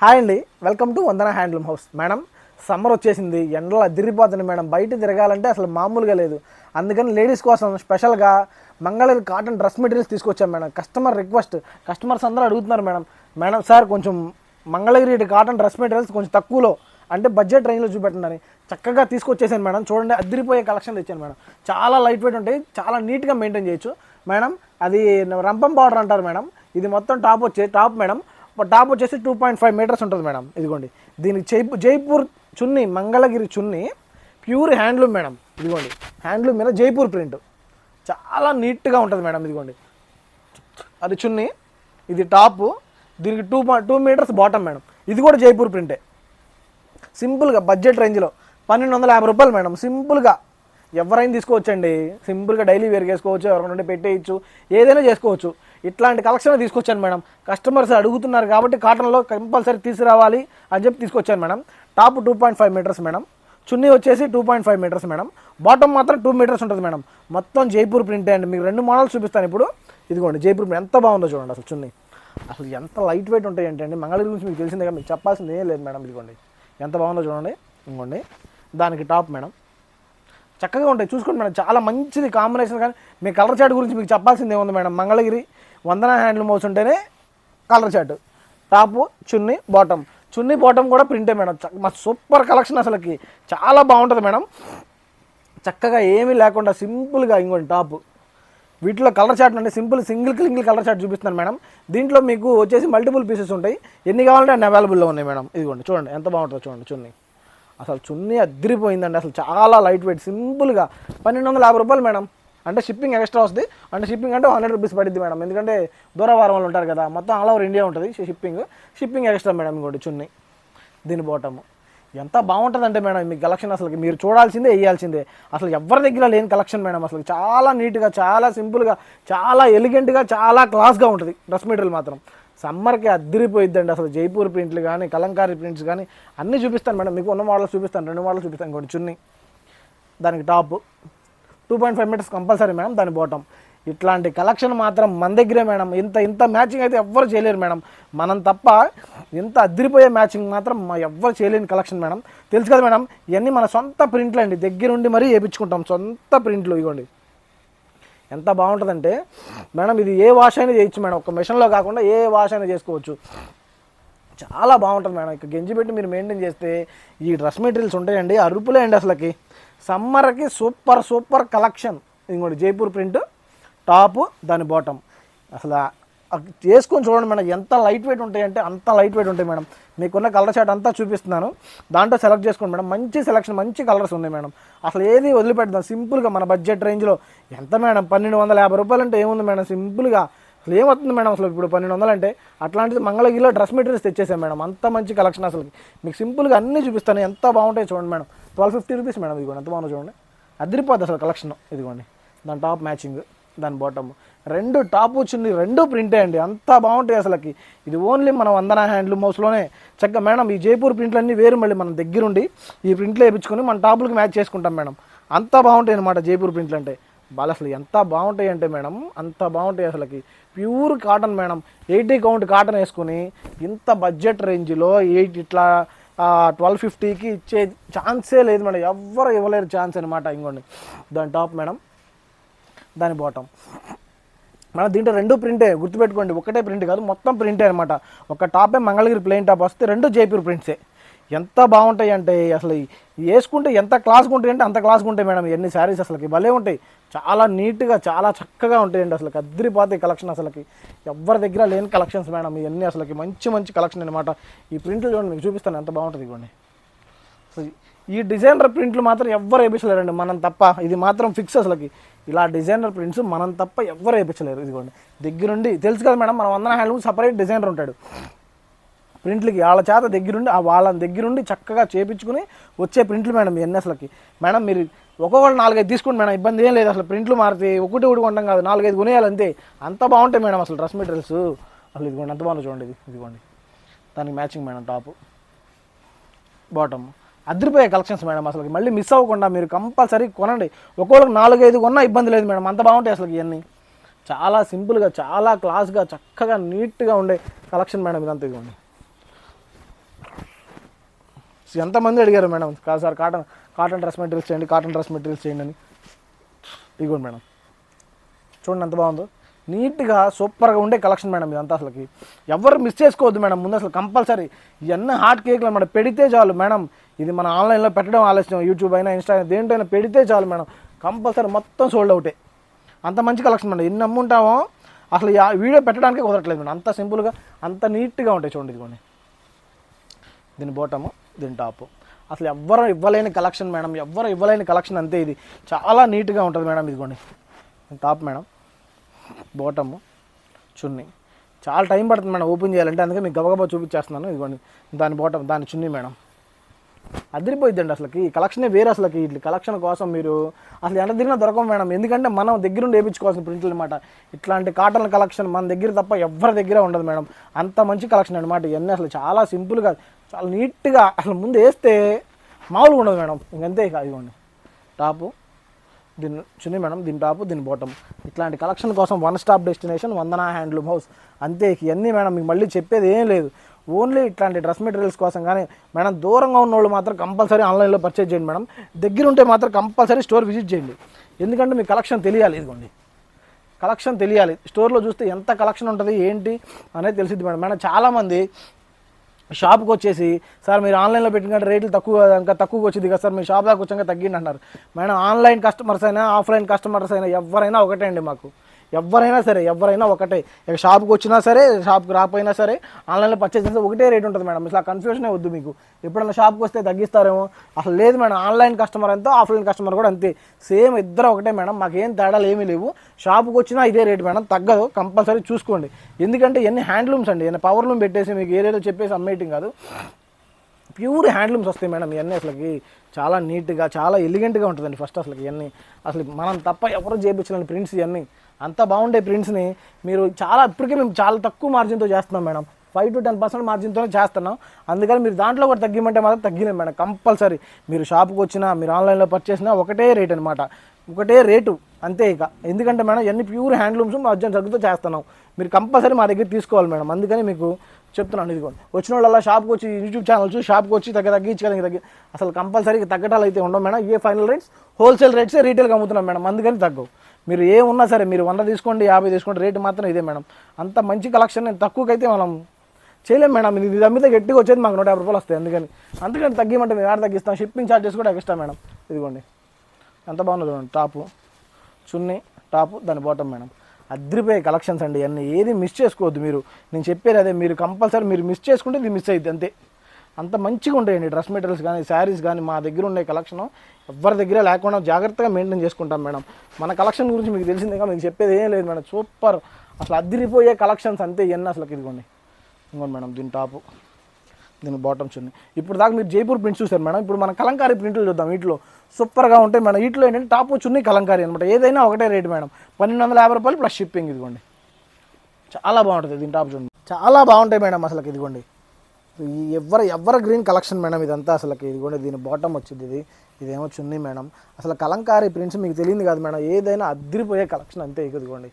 Hi అండి, welcome to Vandana handloom house. Madam, summer వచ్చేసింది, ఎండలు అదిరిపోతుంది మేడం. బయట తిరగాలంటే అసలు మామూలుగా లేదు. అందుకని లేడీస్ కోసం స్పెషల్గా మంగళగిరి కాటన్ డ్రెస్ మెటీరియల్స్ తీసుకొచ్చాం మేడం. కస్టమర్ రిక్వెస్ట్, కస్టమర్స్ అందరూ అడుగుతున్నారు మేడం. మేడం సార్, కొంచెం మంగళగిరి కాటన్ డ్రెస్ మెటీరియల్స్ కొంచెం తక్కువలో అంటే బడ్జెట్ రేంజ్లో చూపెట్టండి. చక్కగా తీసుకొచ్చేసాను మేడం. చూడండి, అదిరిపోయే కలెక్షన్ తెచ్చాను మేడం. చాలా లైట్ వెయిట్ ఉంటాయి, చాలా నీట్గా మెయింటైన్ చేయొచ్చు మేడం. అది రంపం బార్డర్ అంటారు మేడం. ఇది మొత్తం టాప్ మేడం. టాప్ వచ్చేసి 2.5 మీటర్స్ ఉంటుంది మేడం. ఇదిగోండి, దీనికి జైపూర్ చున్నీ, మంగళగిరి చున్నీ, ప్యూర్ హ్యాండ్లూమ్ మేడం. ఇదిగోండి, హ్యాండ్లూమ్ మీద జైపూర్ ప్రింట్, చాలా నీట్గా ఉంటుంది మేడం. ఇదిగోండి, అది చున్నీ, ఇది టాపు, దీనికి 2 మీటర్స్ బాటమ్ మేడం. ఇది కూడా జైపూర్ ప్రింటే. సింపుల్గా బడ్జెట్ రేంజ్లో 1250 రూపాయలు మేడం. సింపుల్గా ఎవరైనా తీసుకోవచ్చండి. సింపుల్గా డైలీ వేర్ చేసుకోవచ్చు, ఎవరికైనా పెట్టేయచ్చు, ఏదైనా చేసుకోవచ్చు. ఇట్లాంటి కలెక్షన్ తీసుకొచ్చాను మేడం. కస్టమర్స్ అడుగుతున్నారు కాబట్టి కాటన్లో కంపల్సరీ తీసుకురావాలి అని చెప్పి తీసుకొచ్చాను madam. Top 2.5 metres madam. Chunni వచ్చేసి 2.5 మీటర్స్ మేడం. బాటమ్ మాత్రం 2 మీటర్స్ ఉంటుంది మేడం. మొత్తం జైపూర్ ప్రింటే అండి. మీకు 2 మోడల్స్ చూపిస్తాను ఇప్పుడు. ఇదిగోండి, జైపూర్ ప్రింట్ ఎంత బాగుందో చూడండి. అసలు చున్నీ అసలు ఎంత లైట్ వెయిట్ ఉంటాయి ఏంటండి. మంగళగిరి గురించి మీకు తెలిసిందే, మీకు చెప్పాల్సింది ఏం లేదు మేడం. ఇదిగోండి, ఎంత బాగుందో చూడండి. ఇదిగోండి, దానికి టాప్ మేడం. చక్కగా ఉంటాయి, చూసుకోండి మేడం. చాలా మంచిది కాంబినేషన్. కానీ మీ కలర్ చార్ట్ గురించి మీకు చెప్పాల్సింది ఏముంది మేడం. మంగళగిరి వందన హ్యాండ్లూమ్ హౌస్ ఉంటేనే కలర్ చార్ట్. టాపు, చున్నీ, బాటమ్. చున్నీ బాటమ్ కూడా ప్రింటే మేడం. మా సూపర్ కలెక్షన్, అసలుకి చాలా బాగుంటుంది మేడం. చక్కగా ఏమీ లేకుండా సింపుల్గా. ఇంకోటి టాపు, వీటిలో కలర్ చార్ట్ అంటే సింగిల్ కలర్ చార్ట్ చూపిస్తున్నాను మేడం. దీంట్లో మీకు వచ్చేసి మల్టిపుల్ పీసెస్ ఉంటాయి, ఎన్ని కావాలంటే అన్ని అవైలబుల్లో ఉన్నాయి మేడం. ఇదిగోండి, చూడండి ఎంత బాగుంటుందో చూడండి. చున్నీ అసలు చున్నీ అదిరిపోయిందండి. అసలు చాలా లైట్ వెయిట్, సింపుల్గా 1250 రూపాయలు మేడం. అంటే షిప్పింగ్ ఎక్స్ట్రా వస్తుంది. అంటే షిప్పింగ్ అంటే 100 రూపీస్ పడుద్ది మేడం. ఎందుకంటే దూరవారం వాళ్ళు ఉంటారు కదా, మొత్తం ఆల్ ఓవర్ ఇండియా ఉంటుంది షిప్పింగ్ ఎక్స్ట్రా మేడం. ఇంకోటి చున్నీ, దీని బాటమ్ ఎంత బాగుంటుందంటే మేడం, మీ కలెక్షన్ అసలు మీరు చూడాల్సిందే, వేయాల్సిందే. అసలు ఎవరి దగ్గర లేని కలెక్షన్ మేడం. అసలు చాలా నీట్గా, చాలా సింపుల్గా, చాలా ఎలిగెంట్గా, చాలా క్లాస్గా ఉంటుంది. డ్రెస్ మెటీరియల్ మాత్రం సమ్మర్కి అద్దరిపోయిద్దండి. అసలు జైపూర్ ప్రింట్లు కానీ, కలంకారీ ప్రింట్స్ కానీ అన్నీ చూపిస్తాను మేడం. మీకు ఉన్న మోడల్స్ చూపిస్తాను, 2 మోడల్స్ చూపిస్తాను. ఇంకోటి చున్నీ, దానికి టాప్ 2.5 మీటర్స్ కంపల్సరీ మేడం. దాని బాటమ్. ఇట్లాంటి కలెక్షన్ మాత్రం మన దగ్గరే మేడం. ఇంత మ్యాచింగ్ అయితే ఎవ్వరు చేయలేరు మేడం, మనం తప్ప. ఇంత అద్దరిపోయే మ్యాచింగ్ మాత్రం ఎవ్వరు చేయలేని కలెక్షన్ మేడం. తెలుసు కదా మేడం, ఇవన్నీ మన సొంత ప్రింట్లు అండి. దగ్గరుండి మరీ వేయించుకుంటాం, సొంత ప్రింట్లు. ఇవ్వండి, ఎంత బాగుంటుందంటే మేడం, ఇది ఏ వాష్ అయినా చేయొచ్చు మేడం. ఒక మిషన్లో కాకుండా ఏ వాష్ అయినా చేసుకోవచ్చు. చాలా బాగుంటుంది మేడం. ఇక గెంజి పెట్టి మీరు మెయింటైన్ చేస్తే ఈ డ్రెస్ మెటీరియల్స్ ఉంటాయండి, అరుపులే అండి అసలుకి. సమ్మర్కి సూపర్ కలెక్షన్. ఇంకోటి జైపూర్ ప్రింట్, టాపు, దాని బాటమ్. అసలు చేసుకొని చూడండి మేడం, ఎంత లైట్ వెయిట్ ఉంటాయంటే అంత లైట్ వెయిట్ ఉంటాయి మేడం. మీకున్న కలర్ షార్ట్ అంతా చూపిస్తున్నాను, దాంట్లో సెలెక్ట్ చేసుకోండి మేడం. మంచి సెలెక్షన్, మంచి కలర్స్ ఉన్నాయి మేడం. అసలు ఏది వదిలిపెడదాం. సింపుల్గా మన బడ్జెట్ రేంజ్లో ఎంత మేడం, 1250 రూపాయలు అంటే ఏముంది మేడం. సింపుల్గా అసలు ఏమవుతుంది మేడం అసలు ఇప్పుడు 1200 అంటే. అట్లాంటిది మంగళగిరిలో డ్రెస్ మెటీరియల్స్ తెచ్చేసాం మేడం. అంత మంచి కలెక్షన్. అసలు మీకు సింపుల్గా అన్నీ చూపిస్తాను, ఎంత బాగుంటాయి చూడండి మేడం. 1250 rupees madam. ఇదిగోండి, ఎంత బాగుందో చూడండి. అదిరిపోద్ది అసలు కలెక్షన్. ఇదిగోండి, దాని టాప్ మ్యాచింగ్, దాని బాటమ్. 2 టాపు చున్నీ 2 ప్రింటే అండి. అంత బాగుంటాయి అసలుకి. ఇది ఓన్లీ మన వందన హ్యాండ్లూమ్ హౌస్లోనే చక్కగా మేడం. ఈ జైపూర్ ప్రింట్లు అన్నీ వేరు, మళ్ళీ మనం దగ్గరుండి ఈ ప్రింట్లు వేయించుకొని మన టాపులకు మ్యాచ్ చేసుకుంటాం మేడం. అంత బాగుంటాయి అనమాట జైపూర్ ప్రింట్లు అంటే. వాళ్ళు అసలు ఎంత బాగుంటాయి అంటే మేడం, అంత బాగుంటాయి అసలుకి. Pure cotton madam. 80 count cotton వేసుకుని ఇంత బడ్జెట్ రేంజ్లో ఇట్లా 1250కి ఇచ్చే ఛాన్సే లేదు మేడం. ఎవ్వరు ఇవ్వలేరు ఛాన్స్ అనమాట. ఇంకోండి, దాని టాప్ మేడం, దాని బాటమ్ మేడం. దీంట్లో 2 ప్రింటే, గుర్తుపెట్టుకోండి. ఒకటే ప్రింట్ కాదు, మొత్తం ప్రింటే అనమాట. ఒక టాపే మంగళగిరి ప్లెయిన్ టాప్ వస్తే 2 జైపూర్ ప్రింట్సే. ఎంత బాగుంటాయి అంటే అసలు వేసుకుంటే ఎంత క్లాస్గా ఉంటాయి అంటే అంత క్లాస్గా ఉంటాయి మేడం. ఎన్ని శారీస్ అసలుకి భలే ఉంటాయి. చాలా నీట్గా, చాలా చక్కగా ఉంటాయండి. అసలు అద్దరిపోతాయి కలెక్షన్. అసలుకి ఎవరి దగ్గర లేని కలెక్షన్స్ మేడం ఇవన్నీ. అసలుకి మంచి కలెక్షన్ అనమాట. ఈ ప్రింట్లు చూడండి, మీకు చూపిస్తాను ఎంత బాగుంటుంది. ఇవ్వండి, అసలు ఈ డిజైనర్ ప్రింట్లు మాత్రం ఎవ్వరు వేయించలేరండి, మనం తప్ప. ఇది మాత్రం ఫిక్స్ అసలుకి. ఇలా డిజైనర్ ప్రింట్స్ మనం తప్ప ఎవ్వరు వేయించలేరు. ఇదిగోండి, దగ్గరుండి తెలుసు కదా మేడం, మన వందన హ్యాండ్లూమ్ సపరేట్ డిజైనర్ ఉంటాడు ప్రింట్లకి. వాళ్ళ చేత వాళ్ళ దగ్గరుండి చక్కగా చేపించుకుని వచ్చే ప్రింట్లు మేడం ఇవన్నీ అసలుకి. మేడం మీరు ఒక్కొక్కరు 4-5 తీసుకోండి మేడం, ఇబ్బంది ఏం లేదు. అసలు ప్రింట్లు మారితే ఒకటి కొంటాం కాదు, 4-5 కొనేయాలి అంతే. అంత బాగుంటాయి మేడం అసలు డ్రెస్ మెటీరియల్స్. అసలు ఇదిగోండి, ఎంత బాగుందో చూడండి. ఇదిగోండి, దానికి మ్యాచింగ్ మేడం టాపు, బాటమ్. అదిరిపోయే కలెక్షన్స్ మేడం. అసలు మళ్ళీ మిస్ అవ్వకుండా మీరు కంపల్సరీ కొనండి. ఒక్కొక్కరికి 4-5 కొన్నా ఇబ్బంది లేదు మేడం. అంత బాగుంటాయి అసలు ఇవన్నీ. చాలా సింపుల్గా, చాలా క్లాస్గా, చక్కగా నీట్గా ఉండే కలెక్షన్ మేడం ఇదంతా. ఇదిగోండి, ఎంతమంది అడిగారు మేడం కాదు సార్ కాటన్ డ్రెస్ మెటీరియల్స్ చేయండి, కాటన్ డ్రెస్ మెటీరియల్స్ చేయండి అని. ఇదిగోండి మేడం, చూడండి ఎంత బాగుందో, నీట్గా సూపర్గా ఉండే కలెక్షన్ మేడం ఇదంతా. అసలుకి ఎవరు మిస్ చేసుకోవద్దు మేడం. ముందు అసలు కంపల్సరీ ఇవన్నీ హాట్ కేక్లు మనం పెడితే చాలు మేడం. ఇది మన ఆన్లైన్లో పెట్టడం ఆలస్యం, యూట్యూబ్ అయినా ఇన్స్టాగ్రామ్ దేంటైనా పెడితే చాలు మేడం, కంపల్సరీ మొత్తం సోల్డ్ అవుటే. అంత మంచి కలెక్షన్ మేడం. ఎన్ని అమ్ముంటామో అసలు వీడియో పెట్టడానికే కుదరట్లేదు మేడం, అంత సింపుల్గా అంత నీట్గా ఉంటాయి. చూడండి ఇదిగోండి, దీని బాటము, దీని టాపు. అసలు ఎవ్వరు ఇవ్వలేని కలెక్షన్ మేడం, ఎవ్వరు ఇవ్వలేని కలెక్షన్ అంతే. ఇది చాలా నీట్గా ఉంటుంది మేడం. ఇదిగోండి టాప్ మేడం, బాటము, చున్నీ. చాలా టైం పడుతుంది మేడం ఓపెన్ చేయాలంటే, అందుకే మీకు గబగబా చూపించేస్తున్నాను. ఇదిగోండి దాని బాటం, దాని చున్నీ మేడం. అదిరిపోయిద్దండి అసలుకి. ఈ కలెక్షనే వేరే అసలుకి. ఇట్లా కలెక్షన్ కోసం మీరు అసలు ఎంత తిరిగినా దొరకం మేడం, ఎందుకంటే మనం దగ్గరుండి వేయించుకోవాల్సిన ప్రింట్లు అనమాట. ఇట్లాంటి కాటన్ కలెక్షన్ మన దగ్గర తప్ప ఎవరి దగ్గర ఉండదు మేడం. అంత మంచి కలెక్షన్ అనమాట ఇవన్నీ. అసలు చాలా సింపుల్గా, చాలా నీట్గా, అసలు ముందు వేస్తే మామూలుగా ఉండదు మేడం. ఇంకంతే. ఇదిగోండి టాపు, దీని చున్నీ మేడం, దీని టాపు, దీని బాటం. ఇట్లాంటి కలెక్షన్ కోసం వన్ స్టాప్ డెస్టినేషన్ వందన హ్యాండ్లూమ్ హౌస్ అంతే. ఇవన్నీ మేడం మీకు మళ్ళీ చెప్పేది ఏం లేదు. ఓన్లీ ఇట్లాంటి డ్రెస్ మెటీరియల్స్ కోసం. కానీ మేడం దూరంగా ఉన్న వాళ్ళు మాత్రం కంపల్సరీ ఆన్లైన్లో పర్చేజ్ చేయండి మేడం. దగ్గర ఉంటే మాత్రం కంపల్సరీ స్టోర్ విజిట్ చేయండి, ఎందుకంటే మీకు కలెక్షన్ తెలియాలి. ఇదిగోండి కలెక్షన్ తెలియాలి. స్టోర్లో చూస్తే ఎంత కలెక్షన్ ఉంటుంది ఏంటి అనేది తెలిసిద్ది మేడం. మేడం చాలామంది షాప్కి వచ్చేసి సార్ మీరు ఆన్లైన్లో పెట్టిన రేట్లు ఇంకా తక్కువగా వచ్చింది కదా సార్, మీరు షాప్ దాకా వచ్చాక తగ్గింది అంటారు. మేడం ఆన్లైన్ కస్టమర్స్ అయినా ఆఫ్లైన్ కస్టమర్స్ అయినా ఎవరైనా ఒకటే అండి. మాకు ఎవరైనా సరే, ఎవరైనా ఒకటే. ఇక షాప్కి వచ్చినా సరే, షాప్కి రాకపోయినా సరే, ఆన్లైన్లో పర్చేస్ చేస్తే ఒకటే రేట్ ఉంటుంది మేడం. ఇట్లా కన్ఫ్యూజనే వద్దు మీకు. ఎప్పుడైనా షాప్కి వస్తే తగ్గిస్తారేమో, అసలు లేదు మేడం. ఆన్లైన్ కస్టమర్ అంతా ఆఫ్లైన్ కస్టమర్ కూడా అంతే, సేమ్ ఇద్దరు ఒకటే మేడం. మాకేం తేడాలు ఏమీ లేవు. షాప్కి వచ్చినా ఇదే రేట్ మేడం, తగ్గదు. కంపల్సరీ చూసుకోండి, ఎందుకంటే ఇవన్నీ హ్యాండ్లూమ్స్ అండి. ఇవన్నీ పవర్ లూమ్ పెట్టేసి మీకు ఏరియాలో చెప్పేసి అమ్మేయటం కాదు, ప్యూర్ హ్యాండ్లూమ్స్ వస్తాయి మేడం. ఇవన్నీ అసలుకి చాలా నీట్గా, చాలా ఎలిగెంట్గా ఉంటుందండి. ఫస్ట్ అసలు ఇవన్నీ అసలు మనం తప్ప ఎవరు చేయించలేని ప్రింట్స్ ఇవన్నీ. అంత బాగుండే ప్రింట్స్ని మీరు ఇప్పటికే మేము చాలా తక్కువ మార్జిన్తో చేస్తున్నాం మేడం. 5 to 10% మార్జిన్తోనే చేస్తున్నాం. అందుకని మీరు దాంట్లో కూడా తగ్గిమంటే మాత్రం తగ్గినాం మేడం. కంపల్సరీ మీరు షాప్కి వచ్చినా, మీరు ఆన్లైన్లో పర్చేసినా ఒకటే రేట్ అనమాట, ఒకటే రేటు అంతే. ఇక ఎందుకంటే మేడం ఇవన్నీ ప్యూర్ హ్యాండ్లూమ్స్ మార్జిన్ తగ్గుతూ చేస్తున్నాం. మీరు కంపల్సరీ మా దగ్గర తీసుకోవాలి మేడం. అందుకని మీకు చెప్తున్నాను. ఇదిగోండి వచ్చిన వాళ్ళ షాప్కి వచ్చి యూట్యూబ్ ఛానల్ చూసి షాప్కి వచ్చి తగ్గించి అసలు కంపల్సరీ తగ్గటాలు అయితే ఉండవు మేడం. ఏ ఫైనల్ రేట్స్ హోల్సేల్ రేట్సే రీటైల్గా అమ్ముతున్నాం మేడం. అందుకని తగ్గవు. మీరు ఏమున్నా సరే, మీరు 100 తీసుకోండి, 50 తీసుకోండి, రేటు మాత్రం ఇదే మేడం. అంత మంచి కలెక్షన్ నేను తక్కువకైతే మనం చేయలేం మేడం. ఇది అమ్మితే గట్టిగా వచ్చేది మాకు 150 రూపాయలు వస్తాయి. అందుకని తగ్గిమంటే మేము యాడ్ తగ్గిస్తాం. షిప్పింగ్ ఛార్జెస్ కూడా ఎక్స్ట్రా మేడం. ఇదిగోండి ఎంత బాగుంది చూడండి, టాపు, చున్నీ, టాపు, దాని బాటం మేడం. అద్రిపోయే కలెక్షన్స్ అండి ఇవన్నీ. ఏది మిస్ చేసుకోవద్దు మీరు. నేను చెప్పేది అదే, మీరు కంపల్సరీ మీరు మిస్ చేసుకుంటే ఇది మిస్ అయ్యింది అంతే. అంత మంచిగా ఉంటాయండి డ్రెస్ మెటీరియల్స్ కానీ, శారీస్ కానీ. మా దగ్గర ఉండే కలెక్షన్ ఎవరి దగ్గర లేకుండా జాగ్రత్తగా మెయింటైన్ చేసుకుంటాం మేడం. మన కలెక్షన్ గురించి మీకు తెలిసిందేగా, మీకు చెప్పేది ఏం లేదు మేడం. సూపర్ అసలు అదిరిపోయే కలెక్షన్స్ అంతే ఇవన్నీ అసలు. ఇదిగోండి మేడం, దీని టాపు, దీని బాటమ్ చున్నీ. ఇప్పుడు దాకా మీరు జైపూర్ ప్రింట్స్ చూసారు మేడం. ఇప్పుడు మన కలంకారీ ప్రింట్లు చూద్దాం. వీటిలో సూపర్గా ఉంటాయి మేడం. వీటిలో ఏంటంటే టాపు, చున్నీ, కలంకారీ అనమాట. ఏదైనా ఒకటే రేటు మేడం, 1250 రూపాయలు ప్లస్ షిప్పింగ్. ఇదిగోండి చాలా బాగుంటుంది. దీని టాపు చూడండి, చాలా బాగుంటాయి మేడం అసలు. ఇదిగోండి ఎవరు గ్రీన్ కలెక్షన్ మేడం ఇదంతా అసలుకి. ఇదిగోండి దీని బాటమ్ వచ్చింది, ఇదేమో చున్నీ మేడం. అసలు కలంకారీ ప్రింట్స్ మీకు తెలియదు కాదు మేడం, ఏదైనా అదిరిపోయే కలెక్షన్ అంతే. ఇదిగోండి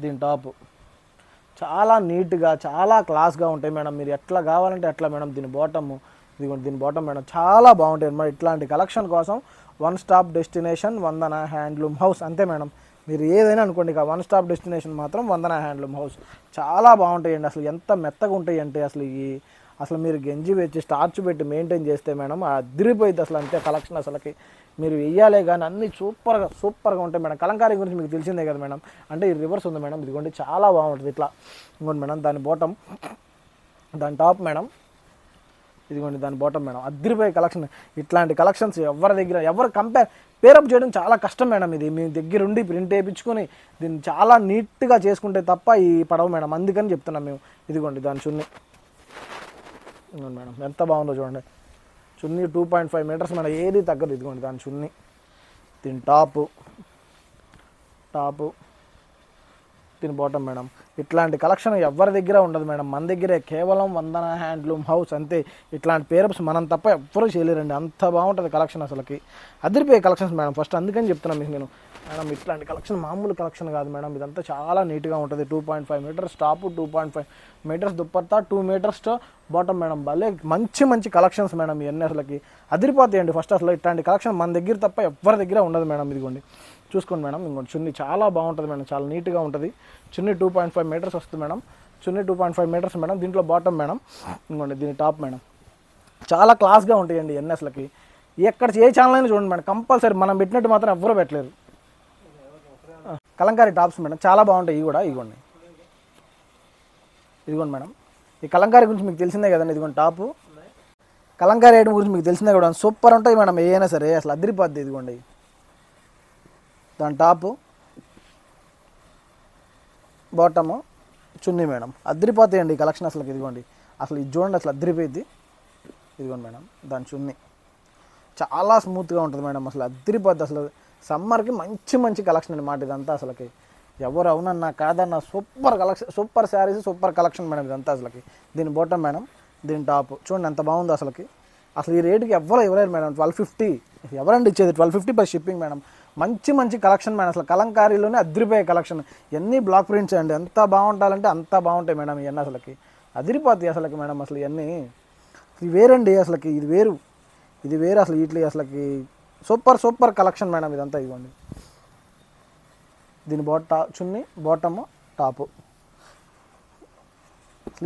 దీని టాపు చాలా నీట్గా, చాలా క్లాస్గా ఉంటాయి మేడం. మీరు ఎట్లా కావాలంటే అట్లా మేడం. దీని బాటము, ఇదిగోండి దీని బాటమ్ మేడం, చాలా బాగుంటాయి అన్నమాట. ఇట్లాంటి కలెక్షన్ కోసం వన్ స్టాప్ డెస్టినేషన్ వందన హ్యాండ్లూమ్ హౌస్ అంతే మేడం. మీరు ఏదైనా అనుకోండి, ఇక వన్ స్టాప్ డెస్టినేషన్ మాత్రం వందన హ్యాండ్లూమ్ హౌస్. చాలా బాగుంటాయండి అసలు. ఎంత మెత్తగా ఉంటాయి అంటే అసలు మీరు గంజి పెట్టి స్టార్చ్ పెట్టి మెయింటైన్ చేస్తే మేడం అదిరిపోయింది అసలు అంతే కలెక్షన్. అసలుకి మీరు వెయ్యాలే కానీ అన్నీ సూపర్గా ఉంటాయి మేడం. కలంకారీ గురించి మీకు తెలిసిందే కదా మేడం. అంటే ఈ రివర్స్ ఉంది మేడం. ఇదిగోండి చాలా బాగుంటుంది ఇట్లా. ఇదిగోండి మేడం దాని బాటమ్, దాని టాప్ మేడం. ఇదిగోండి దాని బాటమ్ మేడం. అదిరిపోయే కలెక్షన్. ఇట్లాంటి కలెక్షన్స్ ఎవరు పేరప్ చేయడం చాలా కష్టం మేడం. ఇది మీ దగ్గర ఉండి ప్రింట్ వేయించుకొని దీన్ని చాలా నీట్గా చేసుకుంటే తప్ప ఈ పడవ మేడం. అందుకని చెప్తున్నాం మేము. ఇదిగోండి దాని చున్నీ, ఇదిగోండి మేడం ఎంత బాగుందో చూడండి. చున్నీ 2.5 మీటర్స్ మేడం, ఏది తగ్గదు. ఇదిగోండి దాని చున్నీ, దీని టాపు, దీని బాటమ్ మేడం. ఇట్లాంటి కలెక్షన్ ఎవరి దగ్గర ఉండదు మేడం, మన దగ్గరే. కేవలం వందన హ్యాండ్లూమ్ హౌస్ అంతే. ఇట్లాంటి పేరప్స్ మనం తప్ప ఎవ్వరూ చేయలేరండి. అంత బాగుంటుంది కలెక్షన్ అసలుకి. అదిరిపోయే కలెక్షన్స్ మేడం ఫస్ట్. అందుకని చెప్తున్నాను మీకు నేను. మేడం ఇట్లాంటి కలెక్షన్ మామూలు కలెక్షన్ కాదు మేడం, ఇదంతా చాలా నీట్గా ఉంటుంది. 2.5 metres top, 2.5 metres dupatta, 2 metres bottom madam. భలే మంచి మంచి కలెక్షన్స్ మేడం ఇవన్నీ అసలుకి అదిరిపోతాయండి. ఫస్ట్ అసలు ఇట్లాంటి కలెక్షన్ మన దగ్గర తప్ప ఎవరి దగ్గర ఉండదు మేడం. ఇదిగోండి చూసుకోండి మేడం, ఇంకోటి చున్నీ చాలా బాగుంటుంది మేడం, చాలా నీట్గా ఉంటుంది. చున్నీ 2.5 మీటర్స్ వస్తుంది మేడం, చున్నీ 2.5 మీటర్స్ మేడం. దీంట్లో బాటమ్ మేడం, ఇంకోండి దీని టాప్ మేడం. చాలా క్లాస్గా ఉంటాయండి ఇవన్నీ అసలుకి. ఎక్కడ ఏ ఛానల్ అయినా చూడండి మేడం, కంపల్సరీ మనం పెట్టినట్టు మాత్రం ఎవ్వరూ పెట్టలేరు. కలంకారీ టాప్స్ మేడం చాలా బాగుంటాయి. ఇవి కూడా ఇదిగోండి, ఇదిగోండి మేడం. ఈ కలంకారీ గురించి మీకు తెలిసిందే కదండి. ఇదిగోండి టాపు, కలంకారీ ఐటమ్ గురించి మీకు తెలిసిందే కూడా, సూపర్ ఉంటాయి మేడం. ఏదైనా సరే అసలు అదిరిపోద్ది. ఇదిగోండి దాని టాపు, బాటము, చున్నీ మేడం. అదిరిపోతాయండి ఈ కలెక్షన్ అసలు. ఇదిగోండి అసలు ఇది చూడండి, అసలు అదిరిపోయింది. ఇదిగోండి మేడం దాని చున్నీ చాలా స్మూత్గా ఉంటుంది మేడం, అసలు అదిరిపోద్ది. అసలు సమ్మర్కి మంచి మంచి కలెక్షన్ అనమాట ఇదంతా అసలుకి. ఎవరు అవునన్నా కాదన్నా super collection, super saris, super collection madam ఇదంతా అసలుకి. దీని బాటమ్ మేడం, దీని టాప్ చూడండి ఎంత బాగుందో అసలుకి. అసలు ఈ రేటుకి ఎవరు ఇవ్వలేరు మేడం. 1250 ఎవరండి ఇచ్చేది? 1250 ప్లస్ షిప్పింగ్ మేడం. మంచి మంచి కలెక్షన్ మేడం, అసలు కలంకారీలోనే అదిరిపోయే కలెక్షన్. ఎన్ని బ్లాక్ ప్రింట్స్ అండి, ఎంత బాగుంటాయంటే అంత బాగుంటాయి మేడం ఇవన్నీ అసలుకి. అదిరిపోతాయి అసలుకి మేడం. అసలు ఇవన్నీ ఇది వేరండి అసలుకి, ఇది వేరు, ఇది వేరు అసలు. వీటి అసలుకి సూపర్ సూపర్ కలెక్షన్ మేడం ఇదంతా. ఇవ్వండి దీని చున్నీ, బాటము, టాపు.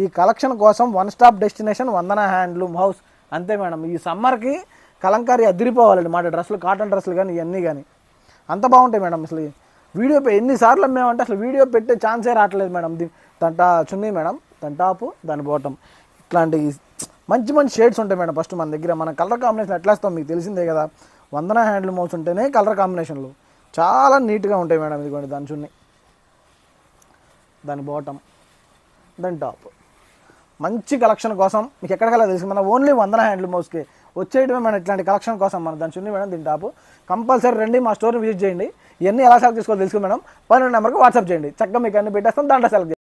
ఈ కలెక్షన్ కోసం వన్ స్టాప్ డెస్టినేషన్ వందన హ్యాండ్లూమ్ హౌస్ అంతే మేడం. ఈ సమ్మర్కి కలంకారీ అదిరిపోవాలండి మాట. డ్రెస్సులు, కాటన్ డ్రెస్సులు కానీ ఇవన్నీ కానీ అంత బాగుంటాయి మేడం. అసలు వీడియో ఎన్నిసార్లు అమ్మేమంటే అసలు వీడియో పెట్టే ఛాన్సే రావట్లేదు మేడం. దాని చున్నీ మేడం, దాని టాపు, దాని బాటమ్. ఇట్లాంటి మంచి మంచి షేడ్స్ ఉంటాయి మేడం. ఫస్ట్ మన దగ్గర మన కలర్ కాంబినేషన్ ఎట్లా ఇస్తాం మీకు తెలిసిందే కదా. వందన హ్యాండ్లూమ్ హౌస్ ఉంటేనే కలర్ కాంబినేషన్లు చాలా నీట్గా ఉంటాయి మేడం. ఇదిగోండి దాని చున్నీ, దాని బాటమ్, దాని టాప్. మంచి కలెక్షన్ కోసం మీకు ఎక్కడికల్లా తెలుసు, మన ఓన్లీ వందన హ్యాండ్లూమ్ హౌస్కి వచ్చేయడమే మనం ఇట్లాంటి కలెక్షన్ కోసం. మన దాని చున్నీ మేడం, దీని టాపు. కంపల్సరీ రండి, మా స్టోర్ని విజిట్ చేయండి. ఇవన్నీ ఎలా సెలెక్ట్ చేసుకోవాలో తెలుసు మేడం. 12 నెంబర్కి వాట్సాప్ చేయండి, చక్కగా మీకు అన్ని పెట్టేస్తాం, దాంట్లో సెలెక్ట్